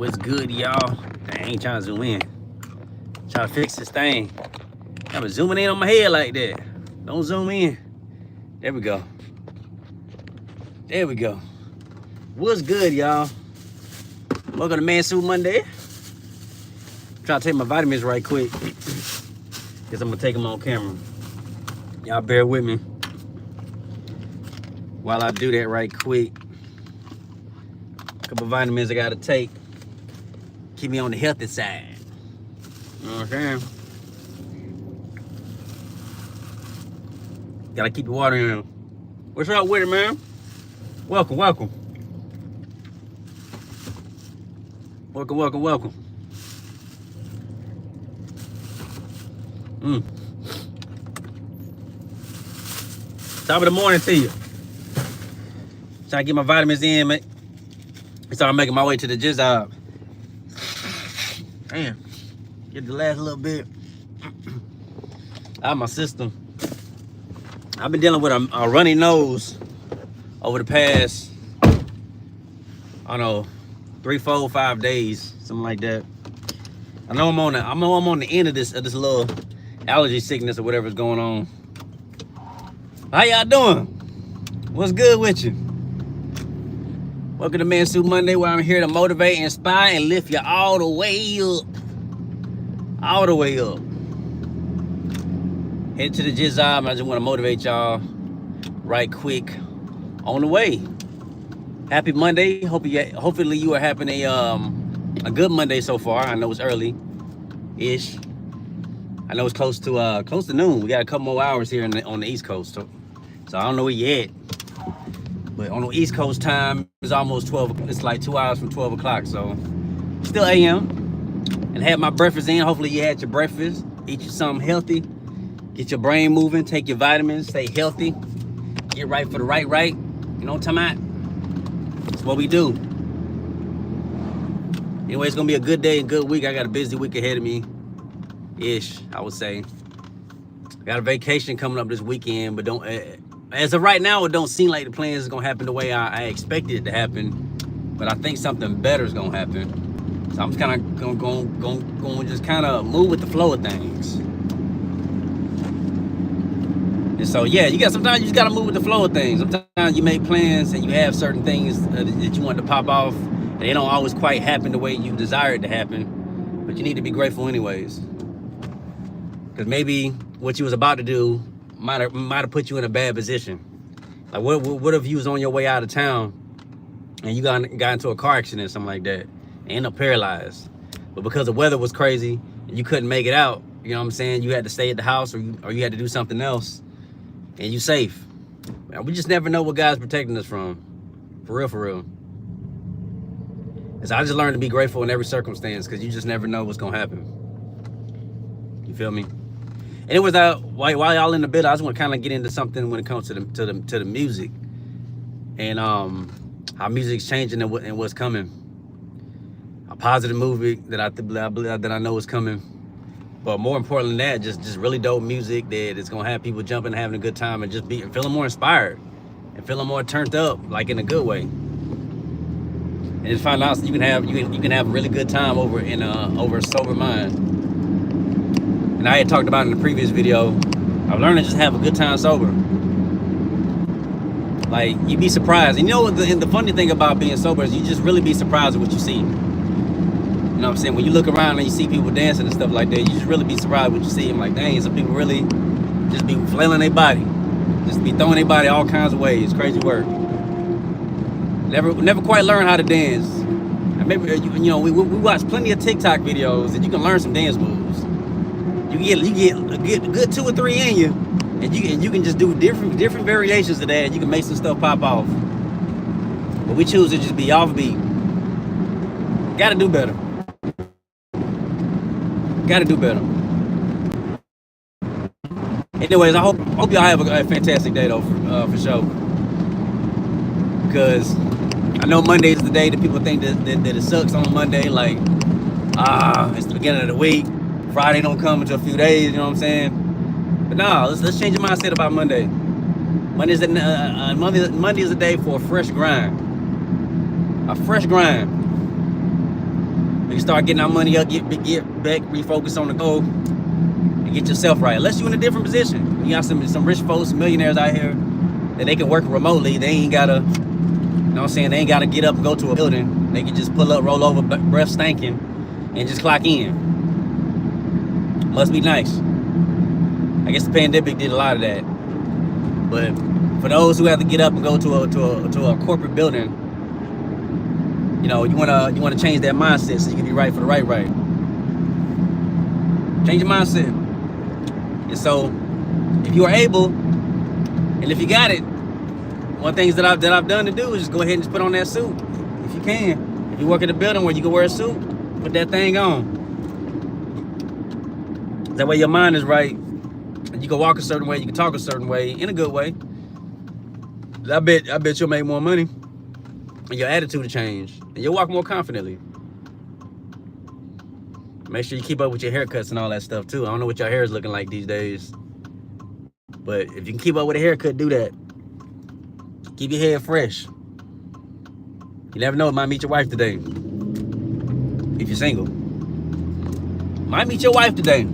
What's good, y'all? I ain't trying to zoom in. Trying to fix this thing. I'm zooming in on my head like that. Don't zoom in. There we go. There we go. What's good, y'all? Welcome to Mansuit Monday. Trying to take my vitamins right quick. Guess I'm gonna take them on camera. Y'all bear with me while I do that right quick. Couple vitamins I gotta take. Keep me on the healthy side. You know what I'm saying? Gotta keep your water in. What's up with it, man? Welcome, welcome. Welcome, welcome, welcome. Top of the morning to you. Trying to get my vitamins in, man. Started making my way to the job. Damn. Get the last little bit out of my system. I've been dealing with a runny nose over the past, I don't know, 3, 4, 5 days, something like that. I know I'm on the end of this little allergy sickness or whatever's going on. How y'all doing? What's good with you? Welcome to Mansuit Monday, where I'm here to motivate, inspire, and lift you all the way up. All the way up. Head to the job. I just want to motivate y'all right quick on the way. Happy Monday. Hopefully you are having a good Monday so far. I know it's early-ish. I know it's close to noon. We got a couple more hours here on the East Coast. So I don't know it yet. But on the East Coast time, it's almost 12. It's like 2 hours from 12 o'clock. So still AM. And had my breakfast in. Hopefully you had your breakfast. Eat you something healthy. Get your brain moving. Take your vitamins. Stay healthy. Get right for the right. You know what I'm talking about? That's what we do. Anyway, it's going to be a good day and good week. I got a busy week ahead of me. Ish, I would say. I got a vacation coming up this weekend, but don't... as of right now, it don't seem like the plans is going to happen the way I expected it to happen. But I think something better is going to happen. So I'm just kind of going to just kind of move with the flow of things. And so, yeah, sometimes you just got to move with the flow of things. Sometimes you make plans and you have certain things that you want to pop off. And they don't always quite happen the way you desire it to happen. But you need to be grateful anyways. Because maybe what you was about to do might have put you in a bad position. Like what if you was on your way out of town and you got into a car accident or something like that and end up paralyzed, but because the weather was crazy and you couldn't make it out, you know what I'm saying, you had to stay at the house or you had to do something else and you safe. Man, we just never know what God's protecting us from. For real. And so I just learned to be grateful in every circumstance, because you just never know what's gonna happen. You feel me? And it was while y'all in the bit, I just want to kind of get into something when it comes to the music and how music's changing and what's coming. A positive movie that I know is coming, but more important than that, just really dope music that is gonna have people jumping, and having a good time, and just feeling more inspired and feeling more turned up, like in a good way. And just find out you can have a really good time over a sober mind. And I had talked about in the previous video, I've learned to just have a good time sober. Like, you'd be surprised. And you know what the funny thing about being sober is, you just really be surprised at what you see. You know what I'm saying? When you look around and you see people dancing and stuff like that, you just really be surprised at what you see. I'm like, dang, some people really just be flailing their body. Just be throwing their body all kinds of ways. Crazy work. Never quite learn how to dance. And maybe, we watch plenty of TikTok videos and you can learn some dance moves. You get a good 2 or 3 in you, and you can just do different variations of that, and you can make some stuff pop off. But we choose to just be offbeat. Gotta do better. Anyways, I hope y'all have a fantastic day though, for sure. Because I know Monday is the day that people think that it sucks on Monday. Like, it's the beginning of the week. Friday don't come until a few days, you know what I'm saying? But no, let's change your mindset about Monday. Monday is a day for a fresh grind. A fresh grind. can start getting our money up, get back, refocus on the goal, and get yourself right. Unless you're in a different position. You got some rich folks, some millionaires out here that they can work remotely. They ain't gotta, you know what I'm saying? They ain't gotta get up and go to a building. They can just pull up, roll over, breath stinking, and just clock in. Must be nice. I guess the pandemic did a lot of that. But for those who have to get up and go to a corporate building, you know, you wanna change that mindset so you can be right for the right. Change your mindset. And so, if you are able, and if you got it, one of the things that I've done to do is just go ahead and just put on that suit, if you can. If you work in a building where you can wear a suit, put that thing on. That way your mind is right. You can walk a certain way, you can talk a certain way, in a good way. I bet you'll make more money, and your attitude will change, and you'll walk more confidently. Make sure you keep up with your haircuts and all that stuff too. I don't know what your hair is looking like these days, but if you can keep up with a haircut, do that. Keep your hair fresh. You never know, it might meet your wife today. If you're single, might meet your wife today.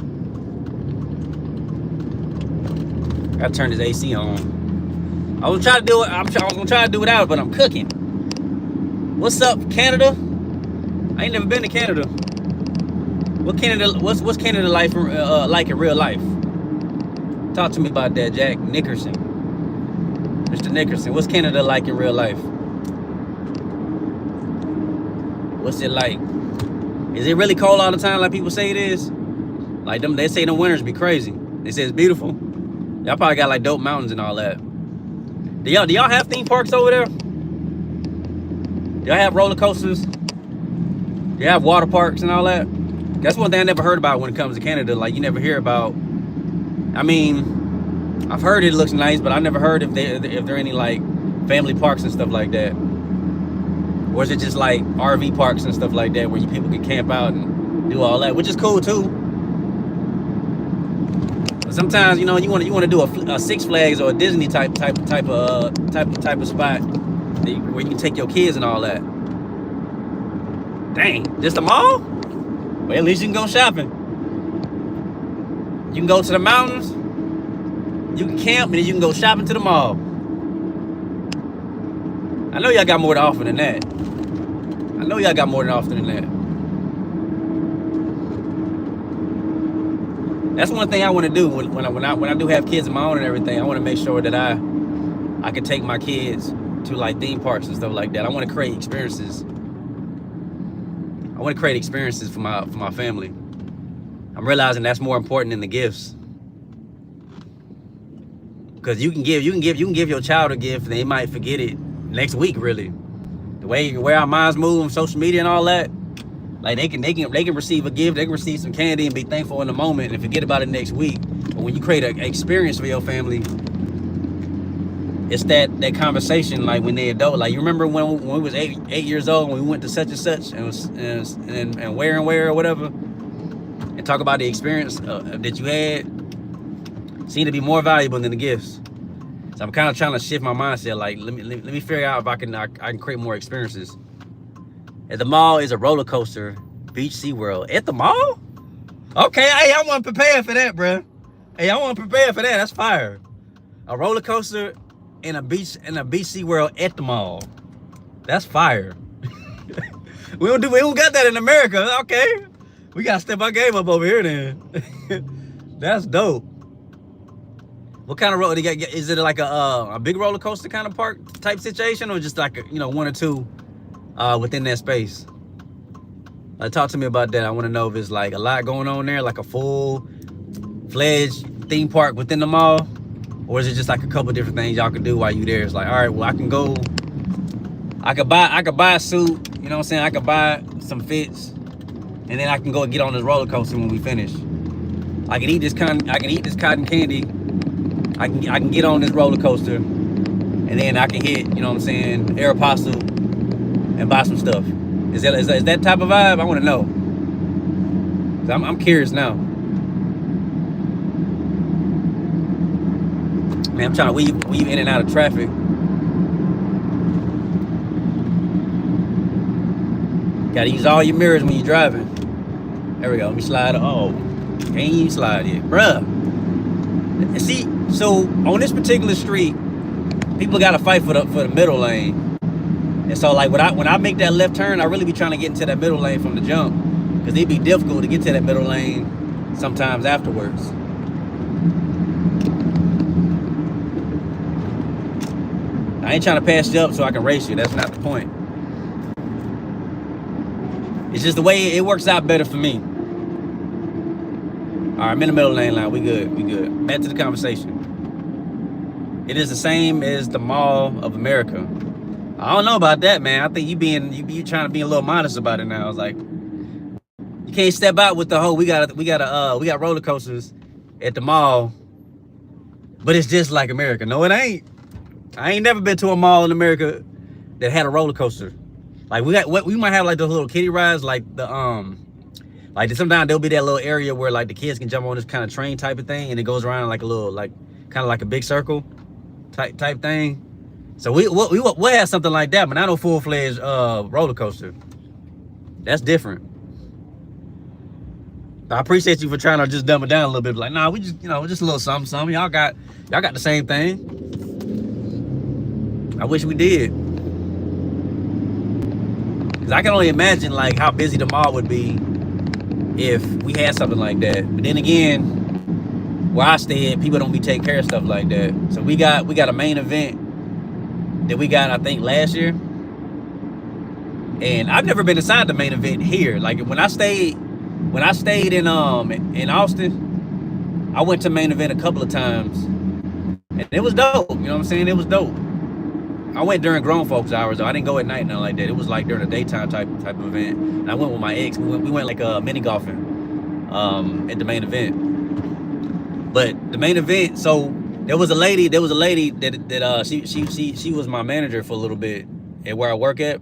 Gotta turn this AC on. I was trying to do it. I was gonna try to do it out, but I'm cooking. What's up, Canada? I ain't never been to Canada. What's Canada life like in real life? Talk to me about that, Jack Nickerson. Mr. Nickerson, what's Canada like in real life? What's it like? Is it really cold all the time like people say it is? Like them, they say them winters be crazy. They say it's beautiful. Y'all probably got like dope mountains and all that. Do y'all have theme parks over there? Do y'all have roller coasters? Do you have water parks and all that? That's one thing I never heard about when it comes to Canada. Like, you never hear about. I mean, I've heard it looks nice, but I never heard if there are any like family parks and stuff like that. Or is it just like RV parks and stuff like that where you people can camp out and do all that, which is cool too. But sometimes, you know, you want to do a Six Flags or a Disney type of spot where you can take your kids and all that. Dang, just a mall? Well, at least you can go shopping. You can go to the mountains, you can camp, and then you can go shopping to the mall. I know y'all got more to offer than that. That's one thing I want to do when I do have kids of my own and everything. I want to make sure that I can take my kids to like theme parks and stuff like that. I want to create experiences. For my family. I'm realizing that's more important than the gifts. Because you can give your child a gift and they might forget it next week, really. The way our minds move on social media and all that, like they can receive a gift, they can receive some candy and be thankful in the moment and forget about it next week. But when you create an experience for your family, it's that conversation like when they adult. Like, you remember when we was 8 years old, when we went to such and such and where or whatever, and talk about the experience that you had, seem to be more valuable than the gifts. So I'm kind of trying to shift my mindset. Like, let me figure out if I can create more experiences. At the mall is a roller coaster, Beach SeaWorld. At the mall? Okay, hey, I want to prepare for that, bro. Hey, I want to prepare for that. That's fire. A roller coaster and a beach SeaWorld at the mall. That's fire. we don't got that in America. Okay, we gotta step our game up over here then. That's dope. What kind of roller do you got? Is it like a big roller coaster kind of park type situation, or just like one or two within that space? Talk to me about that. I want to know if it's like a lot going on there, like a full-fledged theme park within the mall, or is it just like a couple different things y'all can do while you there? It's like, all right, well, I could buy a suit, you know what I'm saying? I could buy some fits, and then I can go get on this roller coaster when we finish. I can eat this cotton candy. I can get on this roller coaster, and then I can hit, you know what I'm saying, Aeropostale and buy some stuff. Is that type of vibe? I want to know. I'm curious now. Man, I'm trying to weave in and out of traffic. Gotta use all your mirrors when you're driving. There we go. Let me slide. Oh, can't even slide yet, bruh. And see, so on this particular street, people gotta fight for the middle lane. And so like when I make that left turn, I really be trying to get into that middle lane from the jump, because it'd be difficult to get to that middle lane sometimes afterwards. I ain't trying to pass you up so I can race you. That's not the point. It's just the way it works out better for me. All right, I'm in the middle lane now. We good. We good. Back to the conversation. It is the same as the Mall of America. I don't know about that, man. I think you trying to be a little modest about it now. I was like, you can't step out with the whole we got roller coasters at the mall, but it's just like America. No, it ain't. I ain't never been to a mall in America that had a roller coaster. Like we might have like those little kiddie rides, like like sometimes there'll be that little area where like the kids can jump on this kind of train type of thing, and it goes around like a little kind of like a big circle type thing. So we'll have something like that, but not a full-fledged roller coaster. That's different. I appreciate you for trying to just dumb it down a little bit. Like, nah, we just just a little something. Y'all got the same thing. I wish we did. Cause I can only imagine like how busy the mall would be if we had something like that. But then again, where I stay at, people don't be taking care of stuff like that. So we got a main event that we got, I think, last year. And I've never been inside the main event here. Like when I stayed in Austin, I went to main event a couple of times. And it was dope. You know what I'm saying? It was dope. I went during grown folks hours though. I didn't go at night, nothing like that. It was like during the daytime type of event. And I went with my ex. We went like mini golfing at the main event. But the main event, so there was a lady that she was my manager for a little bit at where I work at,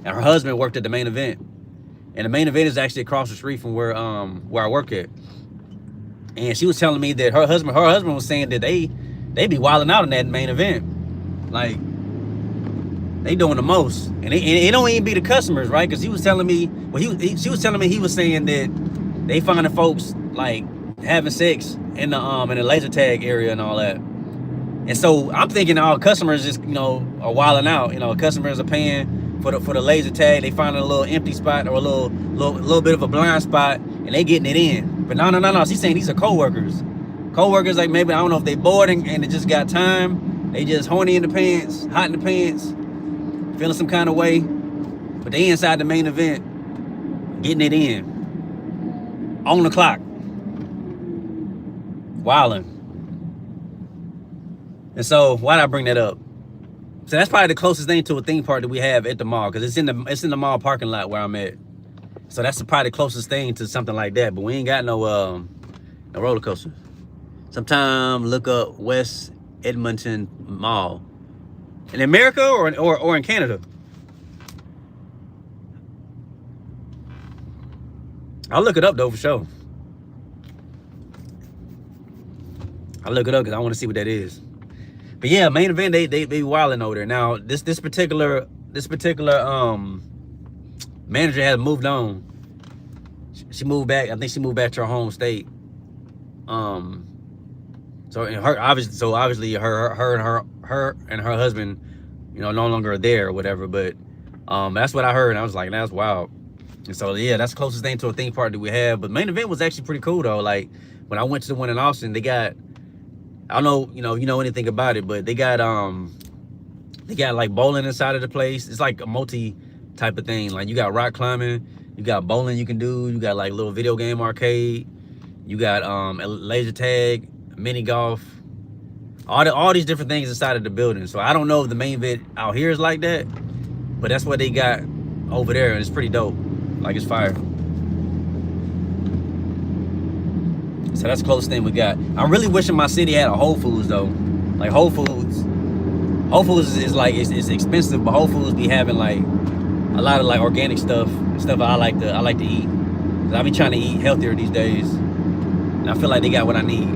and her husband worked at the main event. And the main event is actually across the street from where I work at. And she was telling me that her husband was saying that they be wilding out in that main event. Like they doing the most. And it don't even be the customers, right? Because he was telling me, she was telling me he was saying that they finding folks like having sex in the laser tag area and all that. And so I'm thinking all customers just are wilding out. Customers are paying for the laser tag. They finding a little empty spot or a little bit of a blind spot, and they getting it in. But no. She's saying these are coworkers. Coworkers, like maybe I don't know if they bored and they just got time. They just horny in the pants, hot in the pants, feeling some kind of way. But they inside the main event, getting it in on the clock. Wilding. And so why did I bring that up? So that's probably the closest thing to a theme park that we have at the mall, because it's in the mall parking lot where I'm at. So that's probably the closest thing to something like that. But we ain't got no roller coaster. Sometime look up West Edmonton Mall in America or in Canada. I'll look it up though for sure. I'll look it up because I want to see what that is. But yeah, main event, they be wilding over there. Now this particular manager has moved on. She moved back. I think she moved back to her home state. So obviously her and her husband, no longer are there or whatever. But that's what I heard, and I was like, that's wild. And so yeah, that's the closest thing to a theme park that we have. But main event was actually pretty cool though. Like when I went to the one in Austin, they got, I don't know, you know anything about it, but they got like bowling inside of the place. It's like a multi type of thing. Like you got rock climbing, you got bowling you can do, you got like little video game arcade, you got a laser tag, mini golf, all these different things inside of the building. So I don't know if the main event out here is like that, but that's what they got over there, and it's pretty dope. Like it's fire. So that's the closest thing we got. I'm really wishing my city had a Whole Foods though. Like Whole Foods is like it's expensive, but Whole Foods be having like a lot of like organic stuff I like to eat. Cause I be trying to eat healthier these days, and I feel like they got what I need.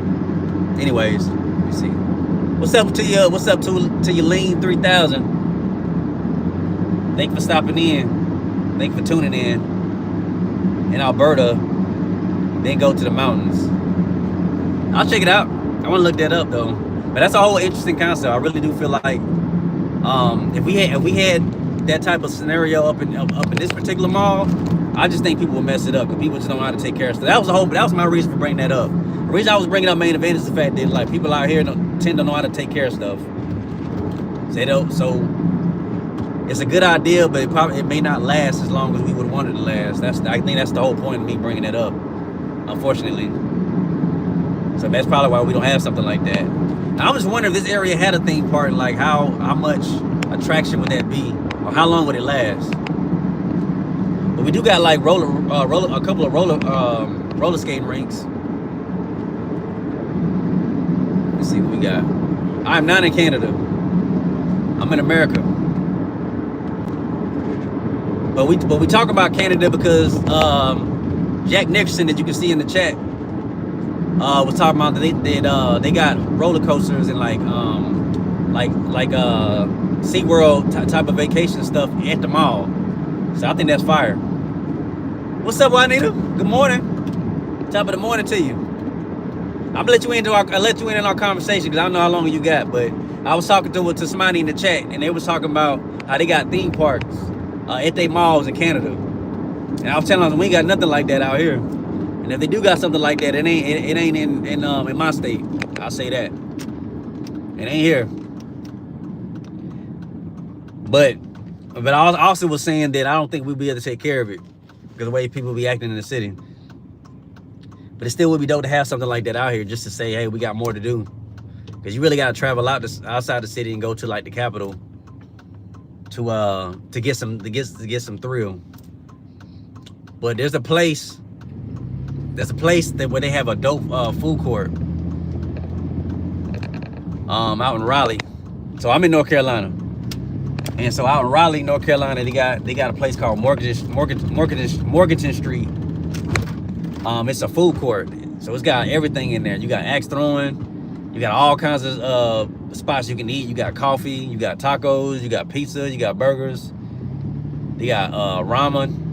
Anyways, let me see. What's up to your Lean 3000? Thanks for stopping in. Thank you for tuning in Alberta. Then go to the mountains. I'll check it out. I want to look that up though. But that's a whole interesting concept. I really do feel like if we had that type of scenario up in this particular mall, I just think people will mess it up because people just don't know how to take care of stuff. That was my reason for bringing that up. The reason I was bringing up Main Event is the fact that like people out here tend to know how to take care of stuff. So it's a good idea, but it may not last as long as we would want it to last. I think that's the whole point of me bringing it up, unfortunately. So that's probably why we don't have something like that. Now, I was wondering if this area had a theme park, like how much attraction would that be, or how long would it last? But we do got like a couple of roller skating rinks. Let's see what we got. I'm not in Canada. I'm in America. But we talk about Canada because Jack Nicholson, that you can see in the chat, was talking about that they got roller coasters and like SeaWorld type of vacation stuff at the mall. So I think that's fire. What's up, Juanita? Good morning. Top of the morning to you. I'll let you in our conversation because I don't know how long you got, but I was talking to somebody in the chat and they was talking about how they got theme parks at their malls in Canada. And I was telling them we ain't got nothing like that out here. And if they do got something like that, it ain't in my state. I'll say that. It ain't here. But I also was saying that I don't think we'll be able to take care of it because the way people be acting in the city. But it still would be dope to have something like that out here, just to say, hey, we got more to do. Because you really got to travel outside the city and go to like the capital to get some thrill. But there's a place where they have a dope food court out in Raleigh. So I'm in North Carolina, and so out in Raleigh, North Carolina, they got a place called Morganton Street. It's a food court, so it's got everything in there. You got axe throwing, you got all kinds of spots you can eat. You got coffee, you got tacos, you got pizza, you got burgers, they got ramen.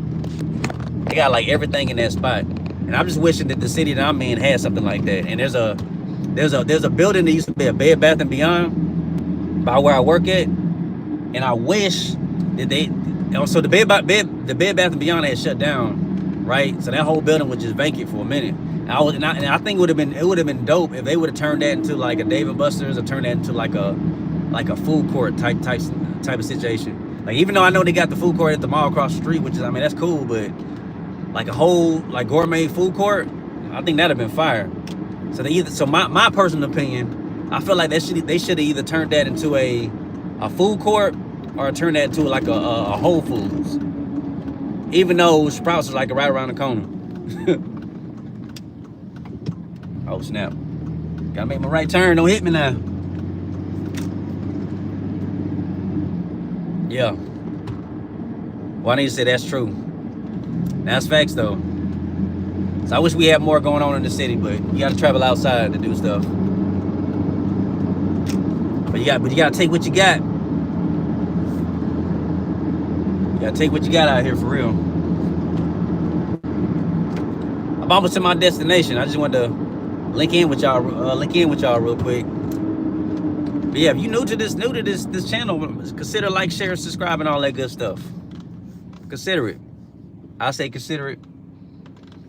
They got like everything in that spot. And I'm just wishing that the city that I'm in had something like that. And there's a building that used to be a Bed Bath & Beyond by where I work at. And I wish that so the Bed Bath & Beyond had shut down. Right, so that whole building was just vacant for a minute. And I think it would have been dope if they would have turned that into like a Dave & Buster's or turned that into like a food court type of situation. Like even though I know they got the food court at the mall across the street, which is that's cool, but like a whole like gourmet food court, I think that'd have been fire. So my personal opinion, I feel like they should have either turned that into a food court or turned that into like a Whole Foods. Even though Sprouts is like right around the corner. Oh snap. Gotta make my right turn, don't hit me now. Yeah. Well, I need to say that's true. That's facts though. So I wish we had more going on in the city, but you gotta travel outside to do stuff. But you gotta take what you got. You gotta take what you got out here for real. I'm almost to my destination. I just wanted to link in with y'all real quick. But yeah, if you new to this channel, consider like, share, subscribe, and all that good stuff. Consider it. I say consider it.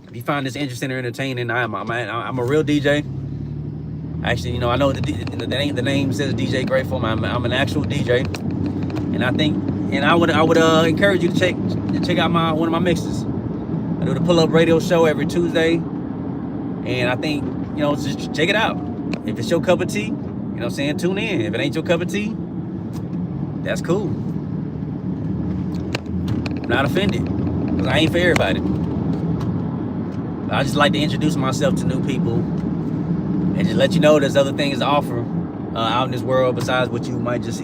If you find this interesting or entertaining, I'm a real DJ. Actually, I know the name says DJ Grateful. I'm an actual DJ, and I would encourage you to check out one of my mixes. I do the pull-up radio show every Tuesday, and I think just check it out. If it's your cup of tea, tune in. If it ain't your cup of tea, that's cool. I'm not offended because I ain't for everybody. But I just like to introduce myself to new people and just let you know there's other things to offer out in this world besides what you might just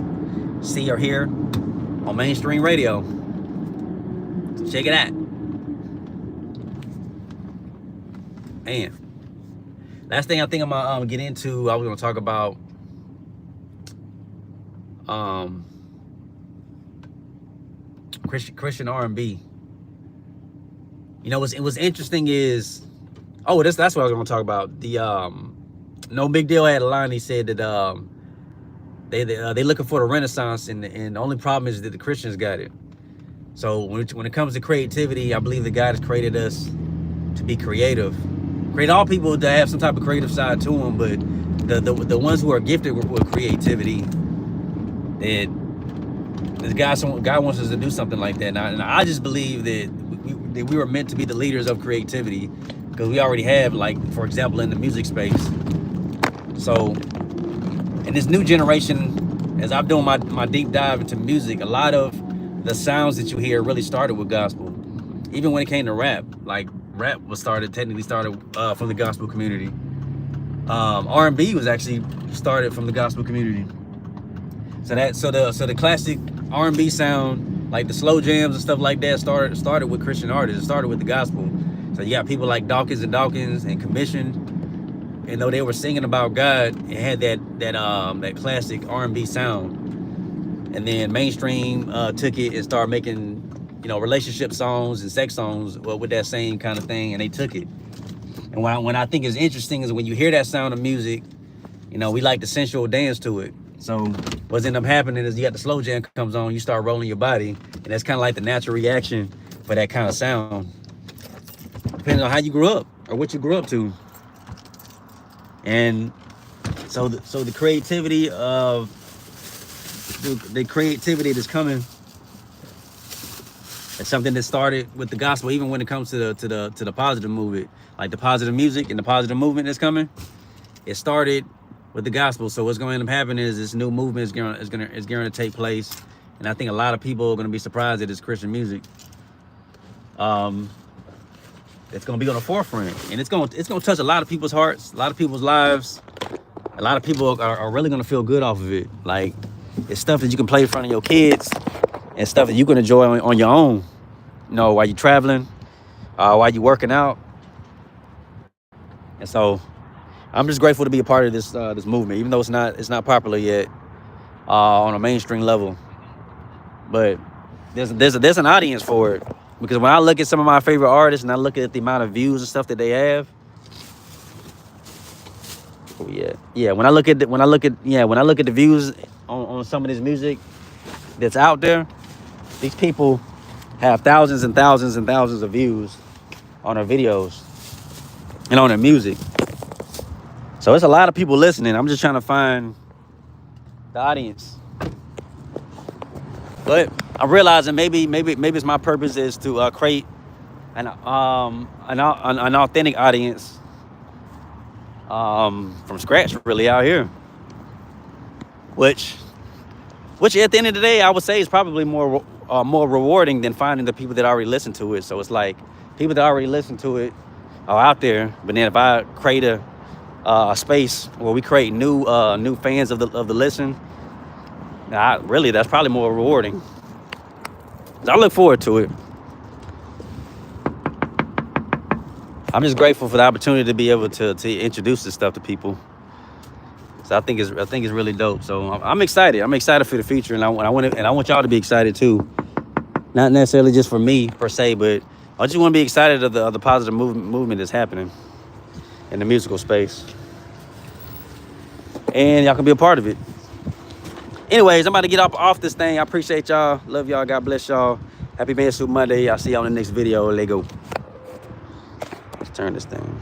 see or hear on mainstream radio. So check it out. Man, last thing I think I'm gonna get into, I was gonna talk about Christian R&B. You know, it was interesting is, oh, that's what I was gonna talk about. The No Big Deal had a line. He said that they looking for the Renaissance, and the only problem is that the Christians got it. So when it comes to creativity, I believe that God has created us to be creative. Create all people to have some type of creative side to them, but the ones who are gifted with creativity, that God wants us to do something like that. And I just believe that we were meant to be the leaders of creativity, because we already have, like, for example, in the music space. So in this new generation, as I'm doing my deep dive into music, a lot of the sounds that you hear really started with gospel. Even when it came to rap, like rap technically started from the gospel community. R&B was actually started from the gospel community. So the classic R&B sound, like the slow jams and stuff like that, started with Christian artists. It started with the gospel. So you got people like Dawkins and Commissioned, and though they were singing about God, it had that classic R&B sound. And then mainstream took it and started making, relationship songs and sex songs with that same kind of thing, and they took it. And when I think is interesting is when you hear that sound of music, we like the sensual dance to it. So what's end up happening is you got the slow jam comes on, you start rolling your body, and that's kind of like the natural reaction for that kind of sound, depending on how you grew up or what you grew up to. And so the creativity of the creativity that's coming, it's something that started with the gospel. Even when it comes to the positive movement, like the positive music and the positive movement that's coming, it started with the gospel. So what's going to end up happening is this new movement is going to take place, and I think a lot of people are going to be surprised that it's Christian music. It's going to be on the forefront, and it's going to touch a lot of people's hearts, a lot of people's lives. A lot of people are really going to feel good off of it. Like, it's stuff that you can play in front of your kids, and stuff that you can enjoy on your own, while you're traveling, while you're working out. And so I'm just grateful to be a part of this movement, even though it's not popular yet on a mainstream level. But there's an audience for it, because when I look at some of my favorite artists and I look at the amount of views and stuff that they have, when I look at the views on some of this music that's out there, these people have thousands and thousands and thousands of views on their videos and on their music. So it's a lot of people listening. I'm just trying to find the audience. But I'm realizing maybe it's my purpose is to create an authentic audience from scratch, really, out here. Which at the end of the day, I would say is probably more rewarding than finding the people that already listen to it. So it's like people that already listen to it are out there, but then if I create a space where we create new fans of the listen, that's probably more rewarding. I look forward to it. I'm just grateful for the opportunity to be able to introduce this stuff to people. So I think it's really dope. So I'm excited. I'm excited for the future, and I want y'all to be excited too. Not necessarily just for me per se, but I just want to be excited of the positive movement that's happening in the musical space, and y'all can be a part of it. Anyways, I'm about to get off this thing. I appreciate y'all. Love y'all. God bless y'all. Happy Mansuit Monday. I'll see y'all in the next video. Let's go. Let's turn this thing.